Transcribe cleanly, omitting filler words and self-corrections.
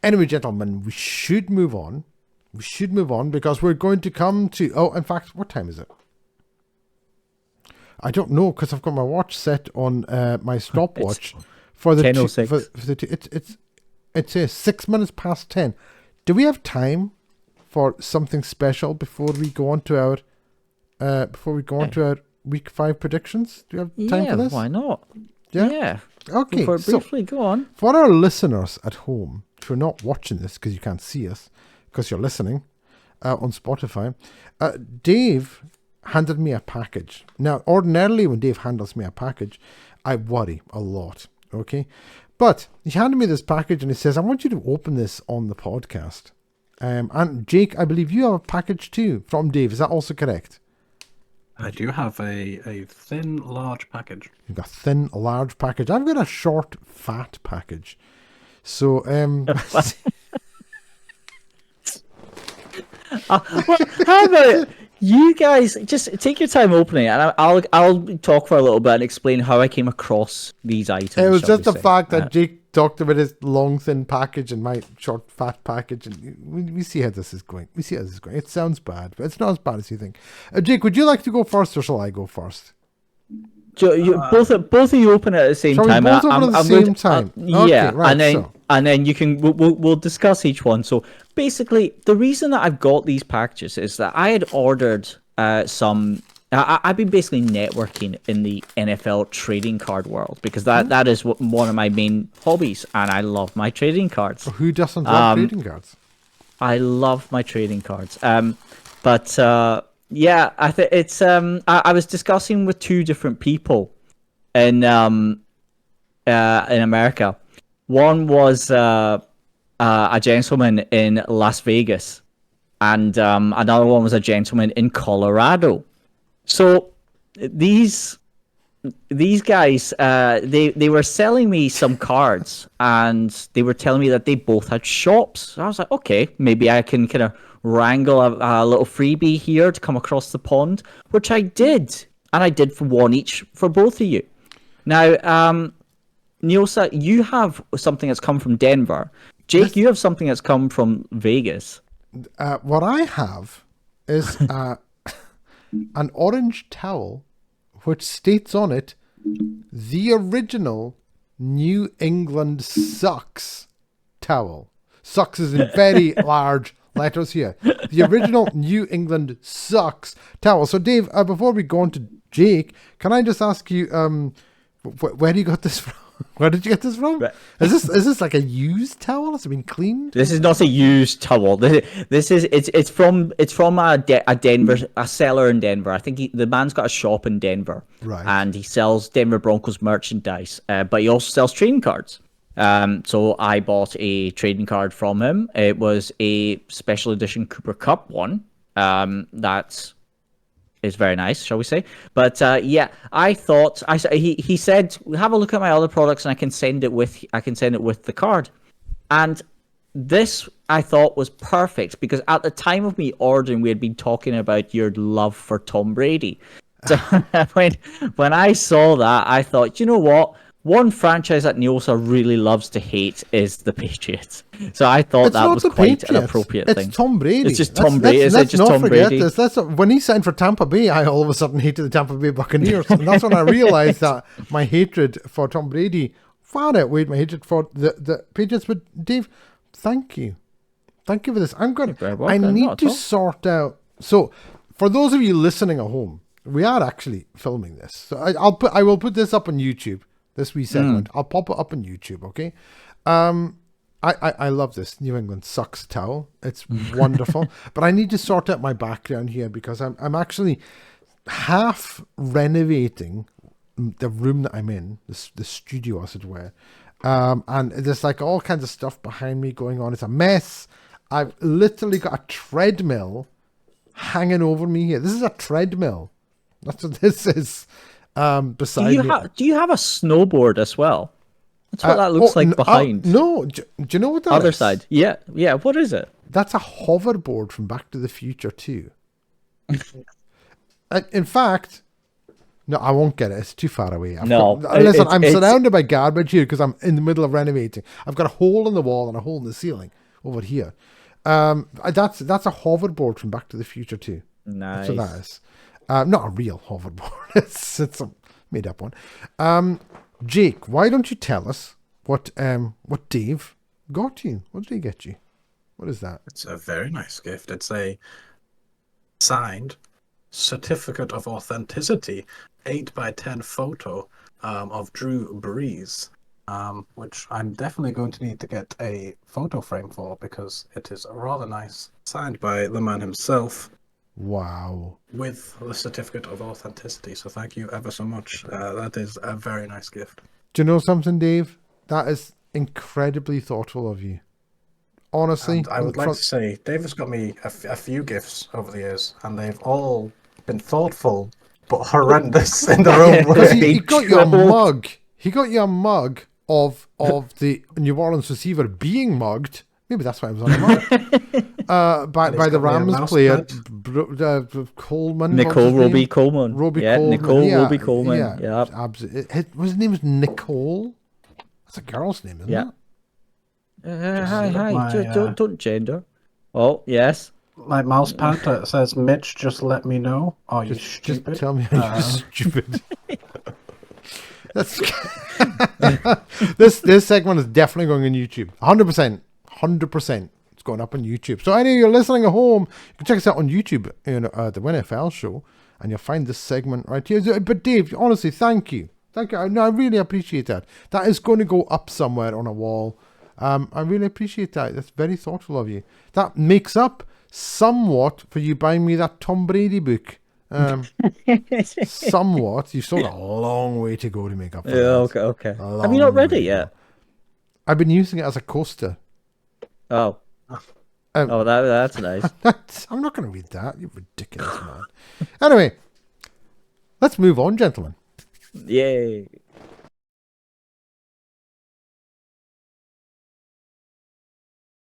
Anyway, gentlemen, we should move on. We should move on because we're going to come to... Oh, in fact, what time is it? I don't know because I've got my watch set on my stopwatch for the 10:06. It says 6 minutes past 10. Do we have time for something special before we go on to our week 5 predictions? Do you have time for this? Why not? Yeah. Okay. Briefly, go on. For our listeners at home, if you're not watching this because you can't see us, because you're listening on Spotify, Dave handed me a package. Now, ordinarily when Dave handles me a package, I worry a lot, okay? But he handed me this package and he says, I want you to open this on the podcast. And Jake, I believe you have a package too from Dave. Is that also correct? I do have a thin, large package. You've got a thin, large package. I've got a short, fat package. So, Well, how about you guys just take your time opening it, and I'll talk for a little bit and explain how I came across these items. It was just the fact that Jake talked about his long, thin package and my short, fat package, and we see how this is going. It sounds bad, but it's not as bad as you think. Jake, would you like to go first, or shall I go first? Both of you open it at the same time. Both open at the same time. Yeah, okay, right, and then you can we'll discuss each one. So basically, the reason that I've got these packages is that I had ordered some. I've been basically networking in the NFL trading card world because that is one of my main hobbies, and I love my trading cards. Who doesn't love trading cards? I love my trading cards. Yeah, I think it's. I was discussing with two different people in America. One was a gentleman in Las Vegas, and another one was a gentleman in Colorado. So these guys, they were selling me some cards, and they were telling me that they both had shops. So I was like, okay, maybe I can kind of wrangle a little freebie here to come across the pond, which I did, and I did for one each for both of you. Now, Neosa, you have something that's come from Denver. Jake, you have something that's come from Vegas. What I have is an orange towel which states on it, the original New England sucks towel. Sucks is in very large letters here. The original New England sucks towel. So Dave, before we go on to Jake, can I just ask you, where do you got this from? Where did you get this from? Is this like a used towel? Has it been cleaned? This is not a used towel. It's from a seller in Denver. I think the man's got a shop in Denver, right? And he sells Denver Broncos merchandise, but he also sells trading cards. So I bought a trading card from him. It was a special edition Cooper Cup one. That is very nice, shall we say? But yeah, I thought he said, have a look at my other products, and I can send it with the card. And this I thought was perfect because at the time of me ordering, we had been talking about your love for Tom Brady. So when I saw that, I thought, you know what? One franchise that Neosa really loves to hate is the Patriots. So I thought that was quite an appropriate thing. It's Tom Brady. It's just Tom Brady. Is it just Tom Brady? When he signed for Tampa Bay, I all of a sudden hated the Tampa Bay Buccaneers. And that's when I realized that my hatred for Tom Brady far outweighed my hatred for the Patriots. But Dave, thank you. Thank you for this. I need to sort out. So for those of you listening at home, we are actually filming this. So I will put this up on YouTube. This wee segment. I'll pop it up on YouTube, okay? I love this New England sucks towel. It's wonderful. But I need to sort out my background here because I'm actually half renovating the room that I'm in, the studio, as it were. And there's like all kinds of stuff behind me going on. It's a mess. I've literally got a treadmill hanging over me here. This is a treadmill. That's what this is. Beside me. Do you have a snowboard as well? That's what that looks like behind. No, do you know what that Other is? side. Yeah. What is it? That's a hoverboard from Back to the Future 2. In fact, No, I won't get it. It's too far away. No, I'm surrounded by garbage here because I'm in the middle of renovating. I've got a hole in the wall and a hole in the ceiling over here. That's a hoverboard from Back to the Future too. Nice. So that is not a real hoverboard. it's a made up one. Jake, why don't you tell us what Dave got you? What did he get you? What is that? It's a very nice gift. It's a signed certificate of authenticity, 8x10 photo of Drew Brees, which I'm definitely going to need to get a photo frame for because it is rather nice, signed by the man himself. Wow. With the certificate of authenticity. So thank you ever so much. That is a very nice gift. Do you know something, Dave? That is incredibly thoughtful of you. Honestly. And I would like to say, Dave has got me a few gifts over the years, and they've all been thoughtful, but horrendous in their own way. He got you a mug. He got you a mug of the New Orleans receiver being mugged. Maybe that's why I was on a mug. By the Rams player, Coleman. Robbie Coleman. Robbie Coleman. Robbie Coleman. Yeah. Absolutely. His name was Nicole. That's a girl's name, isn't it? Hi. Don't gender. Oh, yes. My mouse pad that says, Mitch, just let me know. Oh, you stupid. Just tell me you're stupid. That's this segment is definitely going on YouTube. 100%. It's going up on YouTube. So any of you listening at home, you can check us out on YouTube, the WinFL show, and you'll find this segment right here. But Dave, honestly, thank you. Thank you. No, I really appreciate that. That is going to go up somewhere on a wall. I really appreciate that. That's very thoughtful of you. That makes up somewhat for you buying me that Tom Brady book. Somewhat. You've still got a long way to go to make up for that. Okay. Have you not read it yet? I've been using it as a coaster. Oh. That's nice. I'm not going to read that. You ridiculous man. Anyway, let's move on, gentlemen. Yay.